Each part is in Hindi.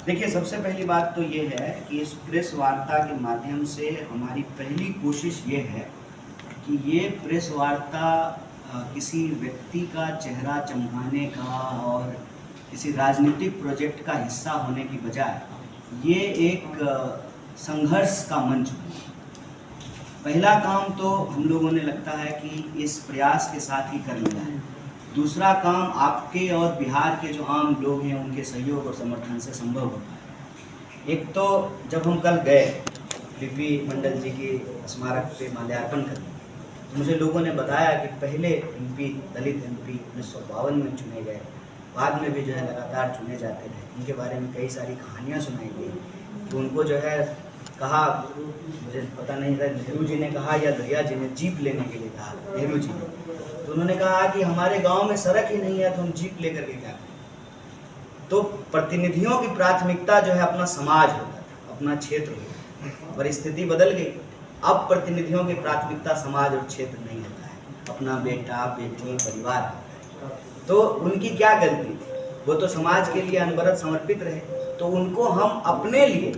देखिए, सबसे पहली बात तो ये है कि इस प्रेस वार्ता के माध्यम से हमारी पहली कोशिश ये है कि ये प्रेस वार्ता किसी व्यक्ति का चेहरा चमकाने का और किसी राजनीतिक प्रोजेक्ट का हिस्सा होने की बजाय ये एक संघर्ष का मंच हो। पहला काम तो हम लोगों ने लगता है कि इस प्रयास के साथ ही कर लिया है। दूसरा काम आपके और बिहार के जो आम लोग हैं उनके सहयोग और समर्थन से संभव होता है। एक तो जब हम कल गए बीपी मंडल जी की स्मारक पे माल्यार्पण करने, तो मुझे लोगों ने बताया कि पहले एमपी दलित एमपी 1952 में चुने गए, बाद में भी जो है लगातार चुने जाते रहे। उनके बारे में कई सारी कहानियाँ सुनाई गई। तो उनको जो है कहा, मुझे पता नहीं था, नेहरू जी ने कहा या दरिया जी ने जीप लेने के लिए कहा, नेहरू जी ने। तो उन्होंने कहा कि हमारे गांव में सड़क ही नहीं है तो हम जीप लेकर के क्या करें। तो प्रतिनिधियों की प्राथमिकता जो है अपना समाज होता था, अपना क्षेत्र होता था। परिस्थिति बदल गई, अब प्रतिनिधियों की प्राथमिकता समाज और क्षेत्र नहीं होता है, अपना बेटा बेटी परिवार होता है। तो उनकी क्या गलती थी? वो तो समाज के लिए अनवरत समर्पित रहे। तो उनको हम अपने लिए,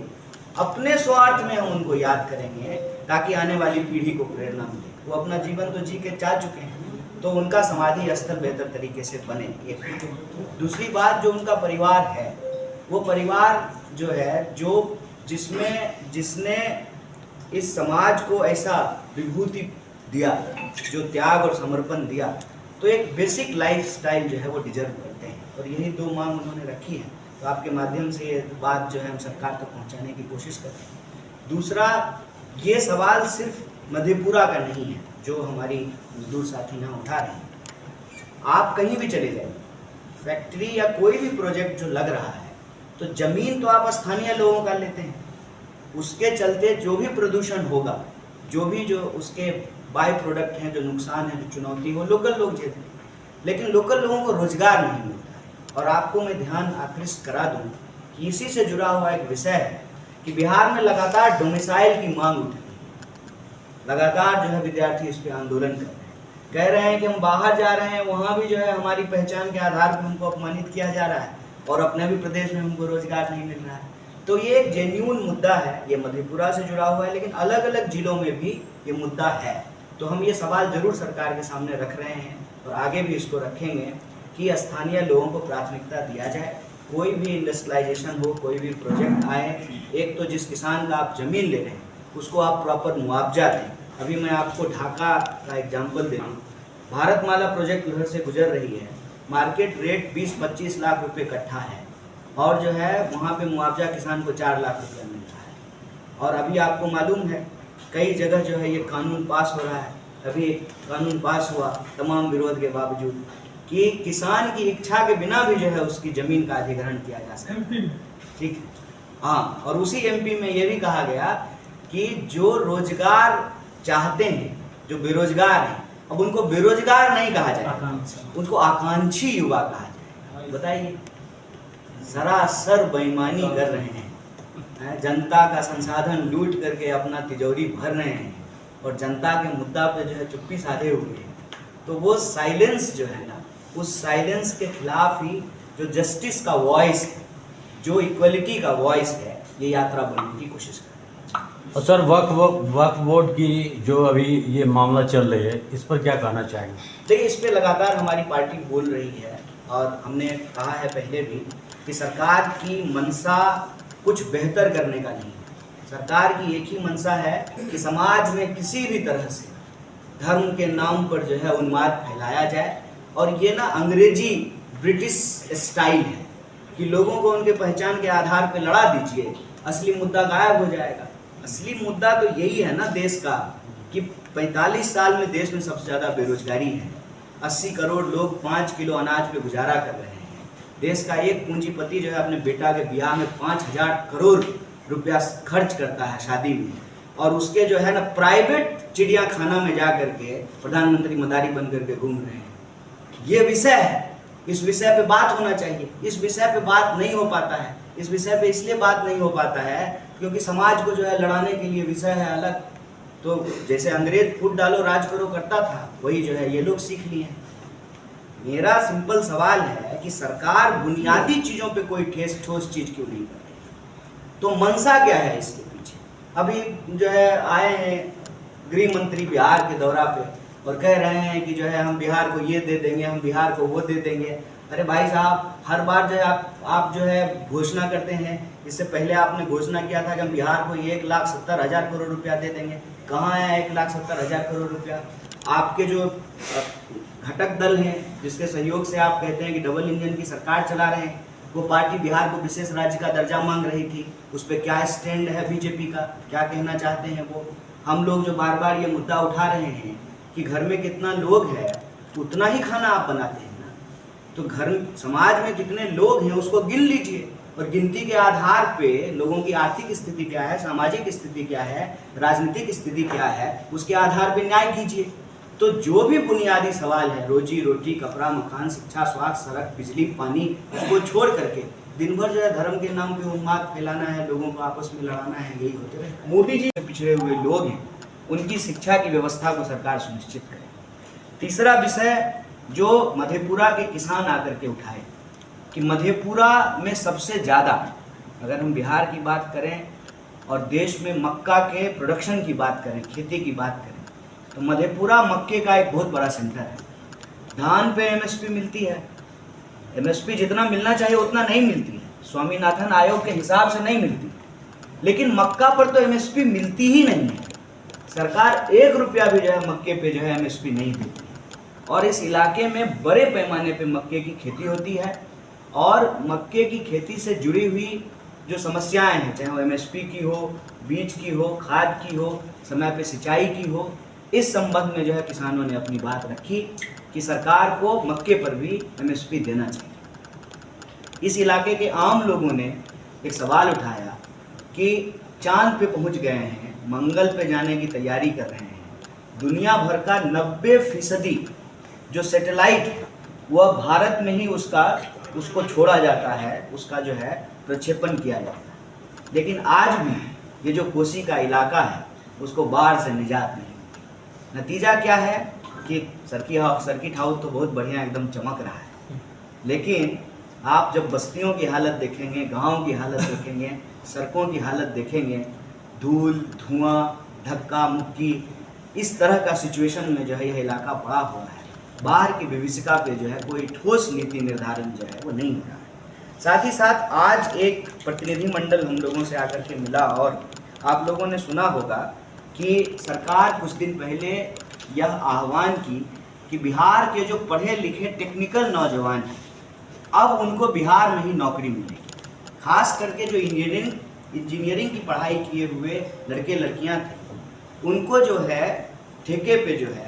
अपने स्वार्थ में हम उनको याद करेंगे ताकि आने वाली पीढ़ी को प्रेरणा मिले। वो अपना जीवन तो जी के जा चुके हैं, तो उनका समाधि स्थल बेहतर तरीके से बने। एक दूसरी बात, जो उनका परिवार है, वो परिवार जो है जिसने इस समाज को ऐसा विभूति दिया, जो त्याग और समर्पण दिया, तो एक बेसिक लाइफ स्टाइल जो है वो डिजर्व करते हैं। और यही दो मांग उन्होंने रखी है। तो आपके माध्यम से ये बात जो है हम सरकार तक पहुंचाने की कोशिश करते हैं। दूसरा, ये सवाल सिर्फ मधेपुरा का नहीं है जो हमारी मजदूर साथी यहाँ उठा रहे हैं। आप कहीं भी चले जाइए, फैक्ट्री या कोई भी प्रोजेक्ट जो लग रहा है, तो जमीन तो आप स्थानीय लोगों का लेते हैं। उसके चलते जो भी प्रदूषण होगा, जो उसके बाय प्रोडक्ट हैं, जो नुकसान है, जो चुनौती हो, लोकल लोग झेलते हैं। लेकिन लोकल लोगों को रोजगार नहीं मिलता है। और आपको मैं ध्यान आकृष्ट करा दूं कि इसी से जुड़ा हुआ एक विषय है कि बिहार में लगातार डोमिसाइल की मांग उठ रही है। लगातार जो है विद्यार्थी इस पे आंदोलन कर रहे हैं, कह रहे हैं कि हम बाहर जा रहे हैं, वहाँ भी जो है हमारी पहचान के आधार पर हमको अपमानित किया जा रहा है और अपने भी प्रदेश में हमको रोजगार नहीं मिल रहा है। तो ये एक जेन्युइन मुद्दा है, ये मधेपुरा से जुड़ा हुआ है, लेकिन अलग अलग जिलों में भी ये मुद्दा है। तो हम ये सवाल जरूर सरकार के सामने रख रहे हैं और आगे भी इसको रखेंगे कि स्थानीय लोगों को प्राथमिकता दिया जाए। कोई भी इंडस्ट्रियलाइजेशन हो, कोई भी प्रोजेक्ट आए, एक तो जिस किसान का आप जमीन ले रहे हैं उसको आप प्रॉपर मुआवजा दें। अभी मैं आपको ढाका का एग्जाम्पल दे दूँ। भारतमाला प्रोजेक्ट उधर से गुजर रही है, मार्केट रेट 20-25 लाख रुपये कट्ठा है और जो है वहाँ पे मुआवजा किसान को 4 लाख रुपया मिल रहा है। और अभी आपको मालूम है कई जगह जो है ये कानून पास हो रहा है। अभी कानून पास हुआ तमाम विरोध के बावजूद कि किसान की इच्छा के बिना भी जो है उसकी ज़मीन का अधिग्रहण किया जा सकता है। ठीक है, हाँ। और उसी एमपी में ये भी कहा गया कि जो रोजगार चाहते हैं, जो बेरोजगार हैं, अब उनको बेरोजगार नहीं कहा जाए, उनको आकांक्षी युवा कहा जाए। बताइए, सरासर बेईमानी कर रहे हैं, जनता का संसाधन लूट करके अपना तिजोरी भर रहे हैं और जनता के मुद्दा पे जो है चुप्पी साधे हुए हैं। तो वो साइलेंस जो है ना, उस साइलेंस के खिलाफ ही जो जस्टिस का वॉइस है, जो इक्वलिटी का वॉइस है, ये यात्रा बनने की कोशिश कर रहे हैं। और सर, वक्फ बोर्ड की जो अभी ये मामला चल रही है, इस पर क्या कहना चाहेंगे? देखिए, इस पे लगातार हमारी पार्टी बोल रही है और हमने कहा है पहले भी कि सरकार की मंशा कुछ बेहतर करने का नहीं है। सरकार की एक ही मंशा है कि समाज में किसी भी तरह से धर्म के नाम पर जो है उन्माद फैलाया जाए। और ये ना अंग्रेजी ब्रिटिश स्टाइल है कि लोगों को उनके पहचान के आधार पर लड़ा दीजिए, असली मुद्दा गायब हो जाएगा। असली मुद्दा तो यही है ना देश का कि 45 साल में देश में सबसे ज़्यादा बेरोजगारी है। 80 करोड़ लोग 5 किलो अनाज पे गुजारा कर रहे हैं। देश का एक पूंजीपति जो है अपने बेटा के ब्याह में 5000 करोड़ रुपया खर्च करता है शादी में, और उसके जो है ना प्राइवेट चिड़ियाखाना में जा करके प्रधानमंत्री मदारी बन करके घूम रहे हैं। ये विषय है, इस विषय पे बात होना चाहिए। इस विषय पे बात नहीं हो पाता है। इस विषय पे इसलिए बात नहीं हो पाता है क्योंकि समाज को जो है लड़ाने के लिए विषय है अलग। तो जैसे अंग्रेज फूट डालो राज करो करता था, वही जो है ये लोग सीख लिए हैं। मेरा सिंपल सवाल है कि सरकार बुनियादी चीज़ों पे कोई ठोस चीज़ क्यों नहीं कर रही? तो मंशा क्या है इसके पीछे? अभी जो है आए हैं गृह मंत्री बिहार के दौरा पे और कह रहे हैं कि जो है हम बिहार को ये दे देंगे, हम बिहार को वो दे देंगे। अरे भाई साहब, हर बार जो है आप जो है घोषणा करते हैं। इससे पहले आपने घोषणा किया था कि हम बिहार को 1,70,000 करोड़ रुपया दे देंगे। कहाँ है 1,70,000 करोड़ रुपया? आपके जो घटक दल हैं जिसके सहयोग से आप कहते हैं कि डबल इंजन की सरकार चला रहे हैं, वो पार्टी बिहार को विशेष राज्य का दर्जा मांग रही थी। उस पर क्या स्टैंड है बीजेपी का, क्या कहना चाहते हैं वो? हम लोग जो बार बार ये मुद्दा उठा रहे हैं कि घर में कितना लोग है उतना ही खाना आप बनाते हैं ना, तो घर समाज में कितने लोग हैं उसको गिन लीजिए और गिनती के आधार पे लोगों की आर्थिक स्थिति क्या है, सामाजिक स्थिति क्या है, राजनीतिक स्थिति क्या है, उसके आधार पे न्याय कीजिए। तो जो भी बुनियादी सवाल है, रोजी रोटी, कपड़ा मकान, शिक्षा, स्वास्थ्य, सड़क, बिजली, पानी, उसको छोड़ करके दिन भर जो है धर्म के नाम पे उन्माद फैलाना है, लोगों को आपस में लड़ाना है, यही होते रहे। मोदी जी पिछड़े हुए लोग हैं, उनकी शिक्षा की व्यवस्था को सरकार सुनिश्चित करे। तीसरा विषय जो मधेपुरा के किसान आकर के उठाए कि मधेपुरा में सबसे ज़्यादा, अगर हम बिहार की बात करें और देश में मक्का के प्रोडक्शन की बात करें, खेती की बात करें, तो मधेपुरा मक्के का एक बहुत बड़ा सेंटर है। धान पे एमएसपी मिलती है, एमएसपी जितना मिलना चाहिए उतना नहीं मिलती है, स्वामीनाथन आयोग के हिसाब से नहीं मिलती है। लेकिन मक्का पर तो एमएसपी मिलती ही नहीं है। सरकार 1 रुपया भी जो है मक्के पे जो है एमएसपी नहीं देती है। और इस इलाके में बड़े पैमाने पे मक्के की खेती होती है और मक्के की खेती से जुड़ी हुई जो समस्याएं हैं, चाहे वो एमएसपी की हो, बीज की हो, खाद की हो, समय पे सिंचाई की हो, इस संबंध में जो है किसानों ने अपनी बात रखी कि सरकार को मक्के पर भी एमएसपी देना चाहिए। इस इलाके के आम लोगों ने एक सवाल उठाया कि चांद पे पहुंच गए हैं, मंगल पे जाने की तैयारी कर रहे हैं, दुनिया भर का 90% जो सैटेलाइट है वह भारत में ही उसको छोड़ा जाता है, उसका जो है प्रक्षेपण किया जाता है। लेकिन आज भी ये जो कोसी का इलाका है उसको बाढ़ से निजात नहीं। नतीजा क्या है कि सर्किट हाउस तो बहुत बढ़िया एकदम चमक रहा है, लेकिन आप जब बस्तियों की हालत देखेंगे, गांव की हालत देखेंगे, सड़कों की हालत देखेंगे, धूल, धुआं, धक्का मुक्की, इस तरह का सिचुएशन में जो है यह इलाका पड़ा हुआ है। बाहर की विभीषिका पे जो है कोई ठोस नीति निर्धारण जो है वो नहीं हो रहा है। साथ ही साथ आज एक प्रतिनिधि मंडल हम लोगों से आकर के मिला और आप लोगों ने सुना होगा कि सरकार कुछ दिन पहले यह आह्वान की कि बिहार के जो पढ़े लिखे टेक्निकल नौजवान हैं अब उनको बिहार में ही नौकरी मिलेगी। खास करके जो इंजीनियरिंग की पढ़ाई किए हुए लड़के लड़कियां थे उनको जो है ठेके पे जो है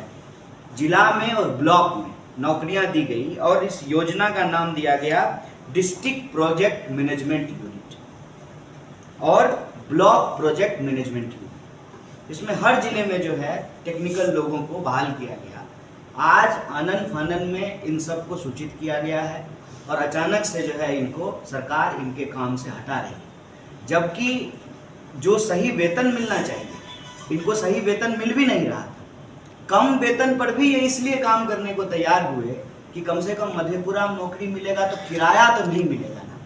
जिला में और ब्लॉक में नौकरियां दी गई और इस योजना का नाम दिया गया डिस्ट्रिक्ट प्रोजेक्ट मैनेजमेंट यूनिट और ब्लॉक प्रोजेक्ट मैनेजमेंट यूनिट। इसमें हर जिले में जो है टेक्निकल लोगों को बहाल किया गया। आज आनन फानन में इन सब को सूचित किया गया है और अचानक से जो है इनको सरकार इनके काम से हटा रही है, जबकि जो सही वेतन मिलना चाहिए इनको सही वेतन मिल भी नहीं रहा था। कम वेतन पर भी ये इसलिए काम करने को तैयार हुए कि कम से कम मधेपुरा में नौकरी मिलेगा तो किराया तो नहीं मिलेगा ना,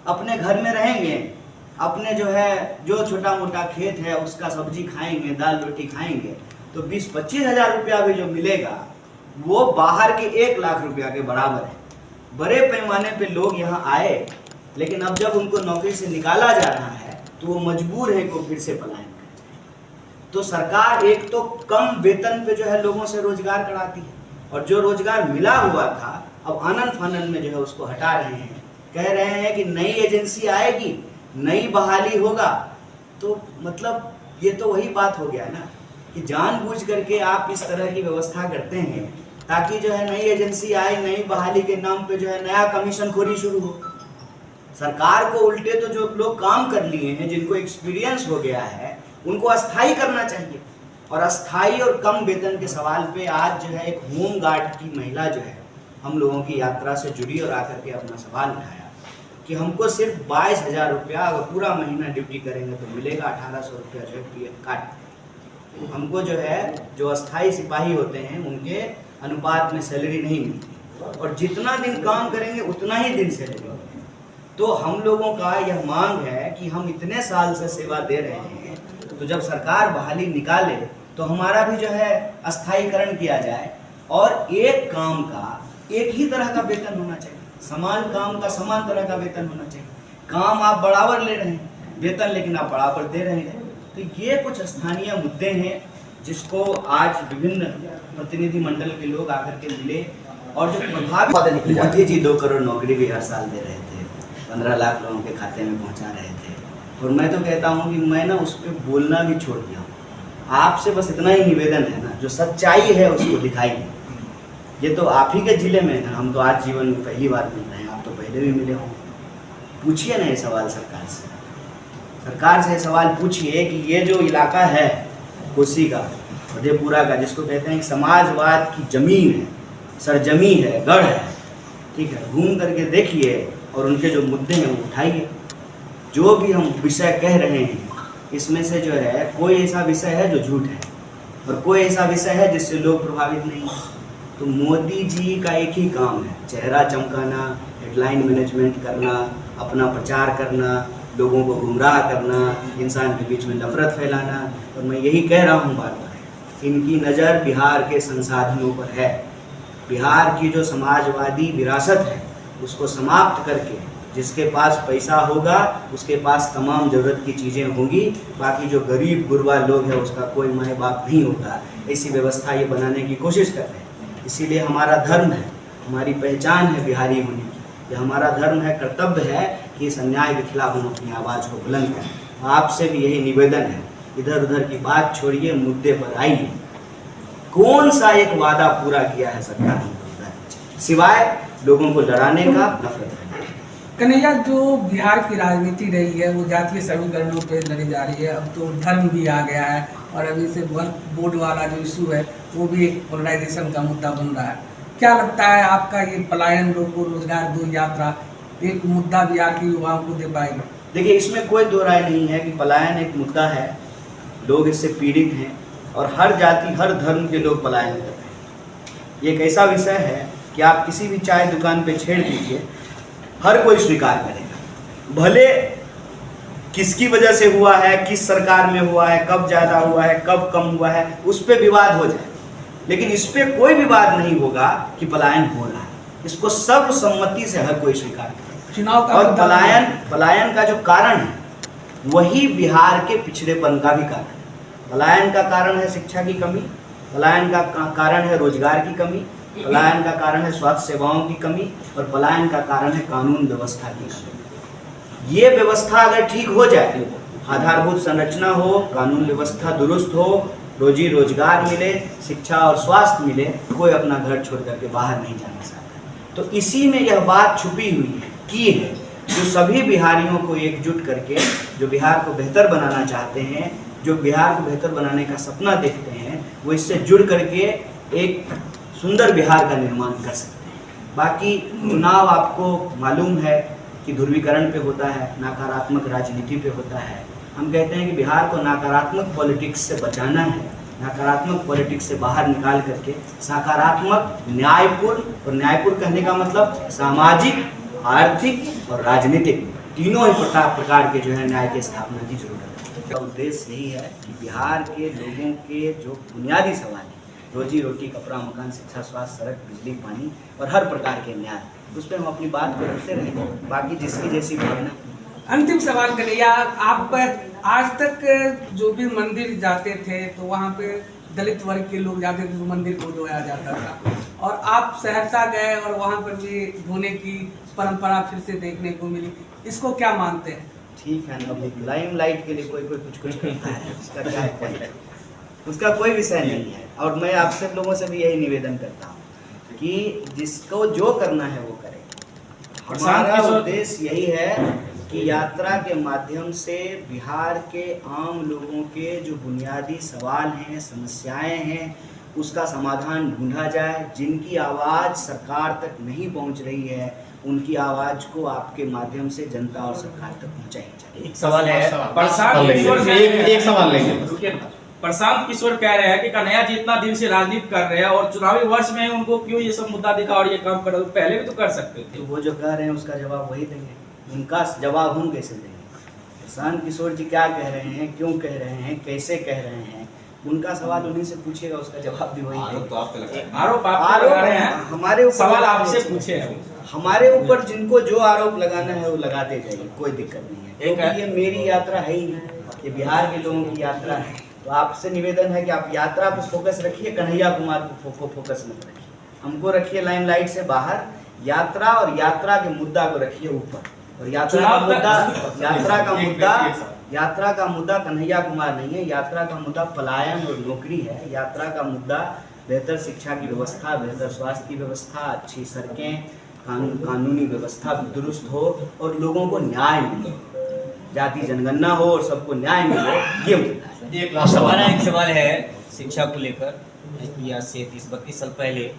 अपने घर में रहेंगे, अपने जो है जो छोटा मोटा खेत है उसका सब्जी खाएंगे, दाल रोटी खाएंगे, तो 20-25 हज़ार रुपया भी जो मिलेगा वो बाहर के 1 लाख रुपया के बराबर है। बड़े पैमाने पे लोग यहाँ आए, लेकिन अब जब उनको नौकरी से निकाला जा रहा है तो वो मजबूर है कि फिर से पलायन कर जाए। तो सरकार एक तो कम वेतन पे जो है लोगों से रोजगार कराती है और जो रोजगार मिला हुआ था अब आनन फानन में जो है उसको हटा रहे हैं। कह रहे हैं कि नई एजेंसी आएगी, नई बहाली होगा। तो मतलब ये तो वही बात हो गया ना कि जानबूझ करके आप इस तरह की व्यवस्था करते हैं ताकि जो है नई एजेंसी आए, नई बहाली के नाम पे जो है नया कमीशन खोरी शुरू हो। सरकार को उल्टे तो जो लोग काम कर लिए हैं, जिनको एक्सपीरियंस हो गया है, उनको अस्थाई करना चाहिए। और अस्थाई और कम वेतन के सवाल पे आज जो है एक होम गार्ड की महिला जो है हम लोगों की यात्रा से जुड़ी और आकर के अपना सवाल उठाया कि हमको सिर्फ 22,000 रुपया अगर पूरा महीना ड्यूटी करेंगे तो मिलेगा, 1800 रुपया जो है PF काट। हमको जो है जो अस्थाई सिपाही होते हैं उनके अनुपात में सैलरी नहीं मिलती और जितना दिन काम करेंगे उतना ही दिन सैलरी मिलती है। तो हम लोगों का यह मांग है कि हम इतने साल से सेवा दे रहे हैं, तो जब सरकार बहाली निकाले तो हमारा भी जो है अस्थायीकरण किया जाए और एक काम का एक ही तरह का वेतन होना चाहिए, समान काम का समान तरह का वेतन होना चाहिए। काम आप बराबर ले रहे हैं, वेतन लेकिन आप बराबर दे रहे हैं। तो ये कुछ स्थानीय मुद्दे हैं जिसको आज विभिन्न प्रतिनिधि मंडल के लोग आकर के मिले और जो प्रभावित मोदी जी 2 करोड़ नौकरी भी हर साल दे रहे थे, 15 लाख लोगों के खाते में पहुंचा रहे थे। और मैं तो कहता हूं कि मैं ना उस पर बोलना भी छोड़ दिया हूँ। आपसे बस इतना ही निवेदन है ना, जो सच्चाई है उसको दिखाइए। ये तो आप ही के जिले में है, हम तो आज जीवन में पहली बार मिल रहे हैं, आप तो पहले भी मिले होंगे। पूछिए ना ये सवाल सरकार से, सरकार से सवाल पूछिए कि ये जो इलाका है कोसी का, मधेपुरा का, जिसको कहते हैं कि समाजवाद की जमीन है, सरजमी है, गढ़ है, ठीक है, घूम करके देखिए और उनके जो मुद्दे हैं वो उठाइए। जो भी हम विषय कह रहे हैं इसमें से जो है कोई ऐसा विषय है जो झूठ है और कोई ऐसा विषय है जिससे लोग प्रभावित नहीं हैं। तो मोदी जी का एक ही काम है, चेहरा चमकाना, हेडलाइन मैनेजमेंट करना, अपना प्रचार करना, लोगों को गुमराह करना, इंसान के बीच में नफरत फैलाना। और मैं यही कह रहा हूँ बार बार, इनकी नज़र बिहार के संसाधनों पर है। बिहार की जो समाजवादी विरासत है उसको समाप्त करके जिसके पास पैसा होगा उसके पास तमाम ज़रूरत की चीज़ें होंगी, बाकी जो गरीब गुरबा लोग हैं उसका कोई माँ बाप नहीं होगा। ऐसी व्यवस्था ये बनाने की कोशिश कर रहे हैं। इसीलिए हमारा धर्म है, हमारी पहचान है बिहारी होने की, ये हमारा धर्म है, कर्तव्य है कि इस अन्याय के खिलाफ हम अपनी आवाज़ को बुलंद करें। आपसे भी यही निवेदन है, इधर उधर की बात छोड़िए, मुद्दे पर आइए। कौन सा एक वादा पूरा किया है सरकार ने सिवाय लोगों को लड़ाने का, नफरत करने का? कन्हैया, जो बिहार की राजनीति रही है वो जातीय समीकरणों पे लड़ी जा रही है। अब तो धर्म भी आ गया है और अभी से वक्फ बोर्ड वाला जो इशू है वो भी एक पोलराइजेशन का मुद्दा बन रहा है। क्या लगता है आपका ये पलायन रोको रोजगार दो यात्रा एक मुद्दा बिहार के युवाओं को दे पाएगा? देखिए, इसमें कोई दो राय नहीं है कि पलायन एक मुद्दा है, लोग इससे पीड़ित हैं और हर जाति हर धर्म के लोग पलायन करते हैं। ये एक ऐसा विषय है कि आप किसी भी चाय दुकान पे छेड़ दीजिए, हर कोई स्वीकार करेगा, भले किसकी वजह से हुआ है, किस सरकार में हुआ है, कब ज़्यादा हुआ है, कब कम हुआ है, उस पर विवाद हो जाए, लेकिन इस पर कोई विवाद नहीं होगा कि पलायन हो रहा है। इसको सर्वसम्मति से हर कोई स्वीकार करेगा। चुनाव का और पलायन का जो कारण है वही बिहार के पिछड़ेपन का भी कारण है। पलायन का कारण है शिक्षा की कमी, पलायन का कारण है रोजगार की कमी, पलायन का कारण है स्वास्थ्य सेवाओं की कमी और पलायन का कारण है कानून व्यवस्था की कमी। ये व्यवस्था अगर ठीक हो जाए, आधारभूत संरचना हो, कानून व्यवस्था दुरुस्त हो, रोजी रोजगार मिले, शिक्षा और स्वास्थ्य मिले, कोई अपना घर छोड़ करके बाहर नहीं जाना चाहता। तो इसी में यह बात छुपी हुई है की है जो सभी बिहारियों को एकजुट करके, जो बिहार को बेहतर बनाना चाहते हैं, जो बिहार को बेहतर बनाने का सपना देखते हैं, वो इससे जुड़ करके एक सुंदर बिहार का निर्माण कर सकते हैं। बाकी चुनाव आपको मालूम है कि ध्रुवीकरण पे होता है, नकारात्मक राजनीति पे होता है। हम कहते हैं कि बिहार को नकारात्मक पॉलिटिक्स से बचाना है, नकारात्मक पॉलिटिक्स से बाहर निकाल करके सकारात्मक, न्यायपूर्ण, और न्यायपूर्ण कहने का मतलब सामाजिक, आर्थिक और राजनीतिक तीनों ही प्रकार के जो है न्याय की स्थापना की जरूरत है। उद्देश्य यही है कि बिहार के लोगों के जो बुनियादी सवाल है, रोजी रोटी, कपड़ा मकान, शिक्षा, स्वास्थ्य, सड़क, बिजली, पानी और हर प्रकार के न्याय, उस पर हम अपनी बात को रखते रहेंगे। बाकी जिसकी जैसी भावना। अंतिम सवाल कन्हैया, आप आज तक जो भी मंदिर जाते थे तो वहाँ पे दलित वर्ग के लोग जाते थे तो मंदिर को धोया जाता था, और आप सहरसा गए और वहाँ पर भी धोने की परंपरा फिर से देखने को मिली, इसको क्या मानते हैं? ठीक है ना, लाइमलाइट के लिए कोई कुछ करता है, उसका क्या है, उसका कोई विषय नहीं है। और मैं आपसे लोगों से भी यही निवेदन करता हूँ कि जिसको जो करना है वो करे। हमारा उद्देश्य यही है कि यात्रा के माध्यम से बिहार के आम लोगों के जो बुनियादी सवाल हैं, समस्याएं हैं, उसका समाधान ढूंढा जाए। जिनकी आवाज़ सरकार तक नहीं पहुंच रही है, उनकी आवाज़ को आपके माध्यम से जनता और सरकार तक पहुंचाई जाए। एक सवाल है, प्रशांत किशोर कह रहे हैं कि कन्हैया जी इतना दिन से राजनीति कर रहे हैं और चुनावी वर्ष में उनको क्यों ये सब मुद्दा दिखा और ये काम कर, पहले भी तो कर सकते थे। तो वो जो कह रहे हैं उसका जवाब वही देंगे। उनका जवाब हम कैसे देंगे? प्रशांत किशोर जी क्या कह रहे हैं, क्यों कह रहे हैं, कैसे कह रहे हैं, उनका सवाल उन्हीं से पूछिएगा, उसका जवाब भी वही आरोप तो है। आप पे लगा है। आरोप आप लगा रहे हैं, हमारे ऊपर सवाल आपसे पूछे हैं। हमारे ऊपर जिनको जो आरोप लगाना है वो लगाते जाइए, कोई दिक्कत नहीं है। एक है- क्योंकि ये मेरी यात्रा है ही नहीं, ये बिहार के लोगों की यात्रा है। तो आपसे निवेदन है कि आप यात्रा पे फोकस रखिए, कन्हैया कुमार को फोकस मत रखिए। हमको रखिए लाइमलाइट से बाहर, यात्रा और यात्रा के मुद्दा को रखिए ऊपर। और यात्रा का मुद्दा कन्हैया कुमार नहीं है, यात्रा का मुद्दा पलायन और नौकरी है। यात्रा का मुद्दा बेहतर शिक्षा की व्यवस्था, बेहतर स्वास्थ्य की व्यवस्था, अच्छी सड़कें, कानूनी व्यवस्था दुरुस्त हो और लोगों को न्याय मिले, जाति जनगणना हो और सबको न्याय मिले, ये मुद्दा है। एक लास्ट हमारा एक सवाल सवाल है शिक्षा को लेकर कि आज से 30-32 साल पहले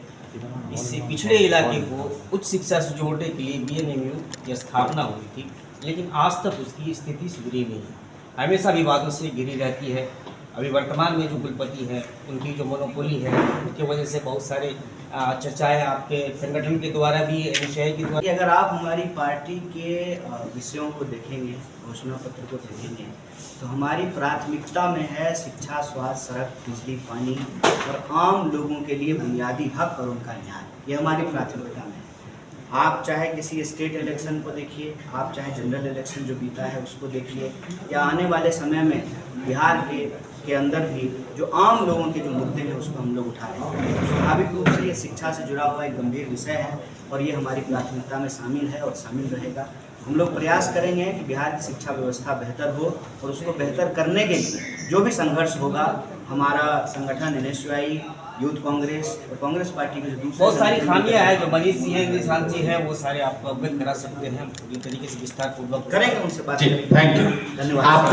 इससे पिछड़े इलाके को उच्च शिक्षा से जोड़ने के लिए बीएनएमयू की स्थापना हुई थी, लेकिन आज तक उसकी स्थिति सुधरी नहीं है, हमेशा विवादों से घिरी रहती है। अभी वर्तमान में जो कुलपति हैं उनकी जो मोनोपोली है उनकी वजह से बहुत सारे चर्चाएं आपके संगठन के द्वारा भी एनएसयूआई के द्वारा। कि अगर आप हमारी पार्टी के विषयों को देखेंगे, घोषणा पत्र को देखेंगे, तो हमारी प्राथमिकता में है शिक्षा, स्वास्थ्य, सड़क, बिजली, पानी और आम लोगों के लिए बुनियादी हक और उनका न्याय, ये हमारी प्राथमिकता में है। आप चाहे किसी स्टेट इलेक्शन को देखिए, आप चाहे जनरल इलेक्शन जो बीता है उसको देखिए, या आने वाले समय में बिहार के अंदर भी जो आम लोगों के जो मुद्दे हैं उसको हम लोग उठा रहे हैं। स्वाभाविक रूप से ये शिक्षा से जुड़ा हुआ एक गंभीर विषय है और ये हमारी प्राथमिकता में शामिल है और शामिल रहेगा। हम लोग प्रयास करेंगे कि बिहार की शिक्षा व्यवस्था बेहतर हो और उसको बेहतर करने के लिए जो भी संघर्ष होगा, हमारा संगठन एनएसयूआई, यूथ कांग्रेस और कांग्रेस पार्टी के जो दूसरे बहुत सारी संगठन खामियां हैं जो मनीष जी हैं, निशांत जी हैं, वो सारे आपको अवगत करा सकते हैं, पूरी तरीके से विस्तार पूर्वक करेंगे, उनसे बात जी, करेंगे। Thank you. धन्यवाद।